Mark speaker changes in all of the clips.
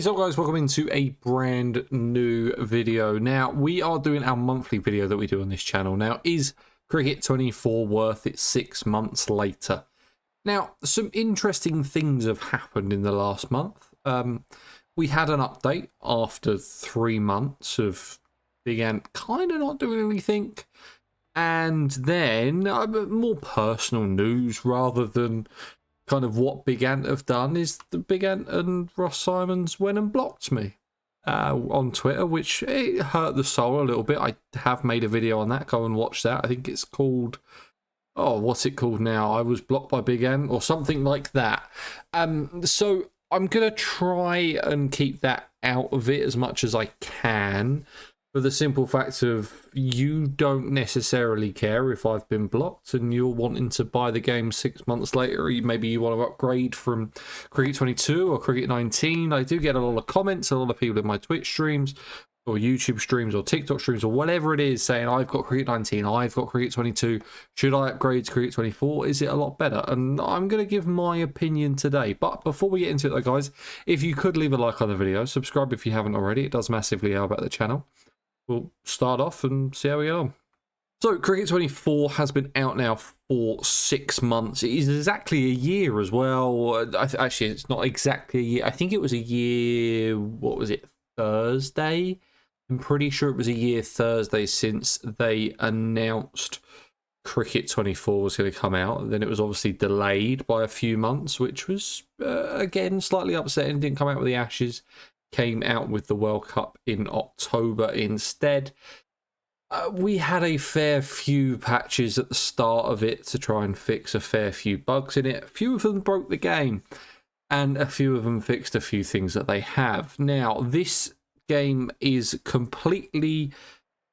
Speaker 1: So guys, welcome into a brand new video. Now, we are doing our monthly video that we do on this channel. Now, is Cricket 24 worth it 6 months later? Now, some interesting things have happened in the last month. We had an update after 3 months of Big Ant kind of not doing anything. And then more personal news rather than kind of what Big Ant have done is the Big Ant and Ross Simons went and blocked me on Twitter, which it hurt the soul a little bit. I have made a video on that. Go and watch that. I think it's called, oh, what's it called now? I was blocked by Big Ant or something like that. So I'm going to try and keep that out of it as much as I can, for the simple fact of you don't necessarily care if I've been blocked and you're wanting to buy the game 6 months later. Maybe you want to upgrade from Cricket 22 or Cricket 19. I do get a lot of comments, a lot of people in my Twitch streams or YouTube streams or TikTok streams or whatever it is saying, I've got Cricket 19, I've got Cricket 22. Should I upgrade to Cricket 24? Is it a lot better? And I'm going to give my opinion today. But before we get into it though, guys, if you could leave a like on the video, subscribe if you haven't already. It does massively help out the channel. We'll start off and see how we get on. So, Cricket 24 has been out now for 6 months. It is exactly a year as well. Actually, it's not exactly a year. I think it was a year, what was it, Thursday? I'm pretty sure it was a year Thursday since they announced Cricket 24 was going to come out. Then it was obviously delayed by a few months, which was, again, slightly upsetting. Didn't come out with the Ashes. Came out with the World Cup in October instead. We had a fair few patches at the start of it to try and fix a fair few bugs in it. A few of them broke the game, and a few of them fixed a few things that they have. Now, this game is completely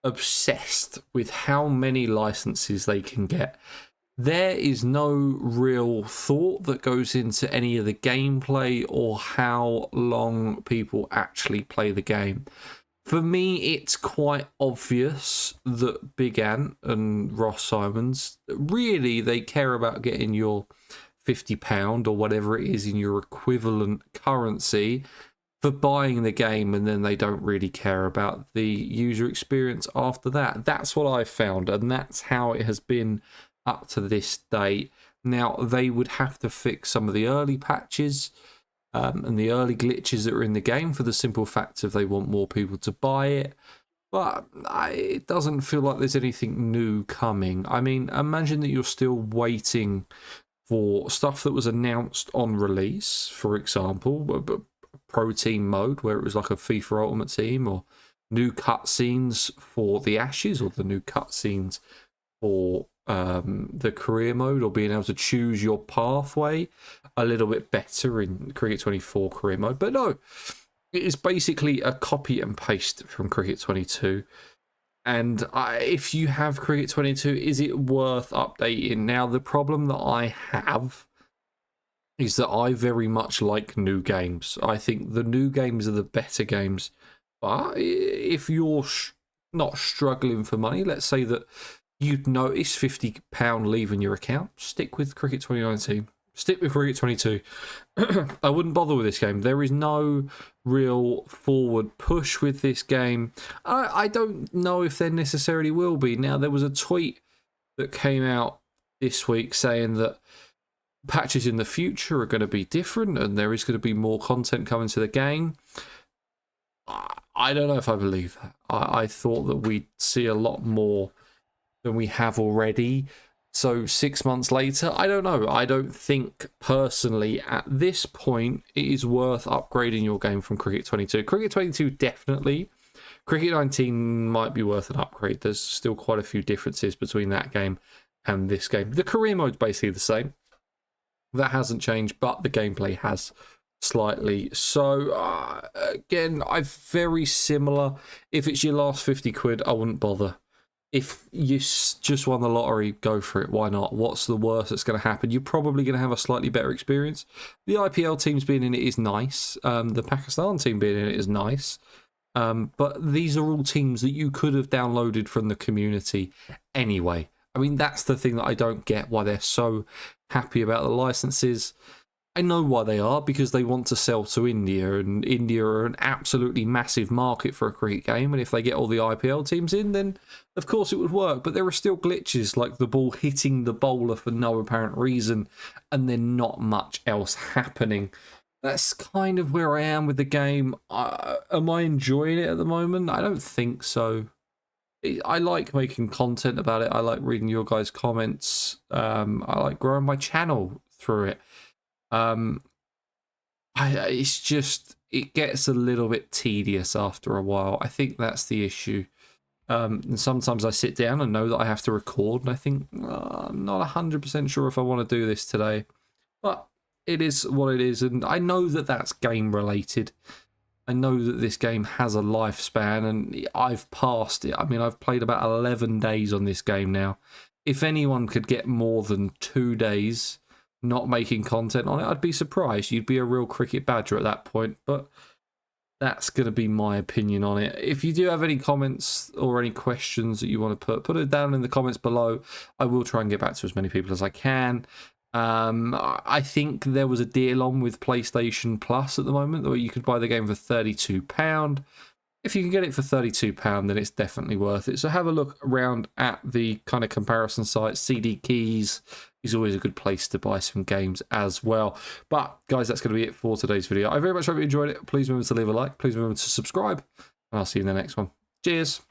Speaker 1: obsessed with how many licenses they can get. There is no real thought that goes into any of the gameplay or how long people actually play the game. For me, it's quite obvious that Big Ant and Ross Simons, really, they care about getting your £50 or whatever it is in your equivalent currency for buying the game, and then they don't really care about the user experience after that. That's what I found, and that's how it has been up to this date. Now, they would have to fix some of the early patches and the early glitches that are in the game for the simple fact of they want more people to buy it. But it doesn't feel like there's anything new coming. I mean, imagine that you're still waiting for stuff that was announced on release, for example, Pro Team mode, where it was like a FIFA Ultimate Team, or new cutscenes for the Ashes, or the new cutscenes for the career mode, or being able to choose your pathway a little bit better in Cricket 24 career mode. But no, it is basically a copy and paste from Cricket 22. And if you have Cricket 22, is it worth updating? Now, the problem that I have is that I very much like new games. I think the new games are the better games. But if you're not struggling for money, let's say that you'd notice £50 leaving your account, stick with Cricket 2019. Stick with Cricket 22. I wouldn't bother with this game. There is no real forward push with this game. I don't know if there necessarily will be. Now, there was a tweet that came out this week saying that patches in the future are going to be different and there is going to be more content coming to the game. I don't know if I believe that. I thought that we'd see a lot more than we have already. So 6 months later, I don't know. I don't think personally at this point it is worth upgrading your game from Cricket 22. Cricket 22 definitely. Cricket 19 might be worth an upgrade. There's still quite a few differences between that game and this game. The career mode's basically the same. That hasn't changed, but the gameplay has slightly. So again, I'm very similar. If it's your last 50 quid, I wouldn't bother. If you just won the lottery, go for it. Why not? What's the worst that's going to happen? You're probably going to have a slightly better experience. The IPL teams being in it is nice. The Pakistan team being in it is nice. But these are all teams that you could have downloaded from the community anyway. I mean, that's the thing that I don't get, why they're so happy about the licenses. I know why they are, because they want to sell to India, and India are an absolutely massive market for a cricket game, and if they get all the IPL teams in, then of course it would work. But there are still glitches, like the ball hitting the bowler for no apparent reason, and then not much else happening. That's kind of where I am with the game. Am I enjoying it at the moment? I don't think so. I like making content about it. I like reading your guys' comments. I like growing my channel through it. It's just, it gets a little bit tedious after a while. I think that's the issue. And sometimes I sit down and know that I have to record, and I think, I'm not 100% sure if I want to do this today. But it is what it is, and I know that that's game related. I know that this game has a lifespan, and I've passed it. I mean, I've played about 11 days on this game now. If anyone could get more than 2 days not making content on it, I'd be surprised. You'd be a real cricket badger at that point, but that's going to be my opinion on it. If you do have any comments or any questions that you want to put it down in the comments below. I will try and get back to as many people as I can. I think there was a deal on with PlayStation Plus at the moment where you could buy the game for £32. If you can get it for £32, then it's definitely worth it. So have a look around at the kind of comparison sites. CD Keys is always a good place to buy some games as well. But guys, that's going to be it for today's video. I very much hope you enjoyed it. Please remember to leave a like. Please remember to subscribe. And I'll see you in the next one. Cheers.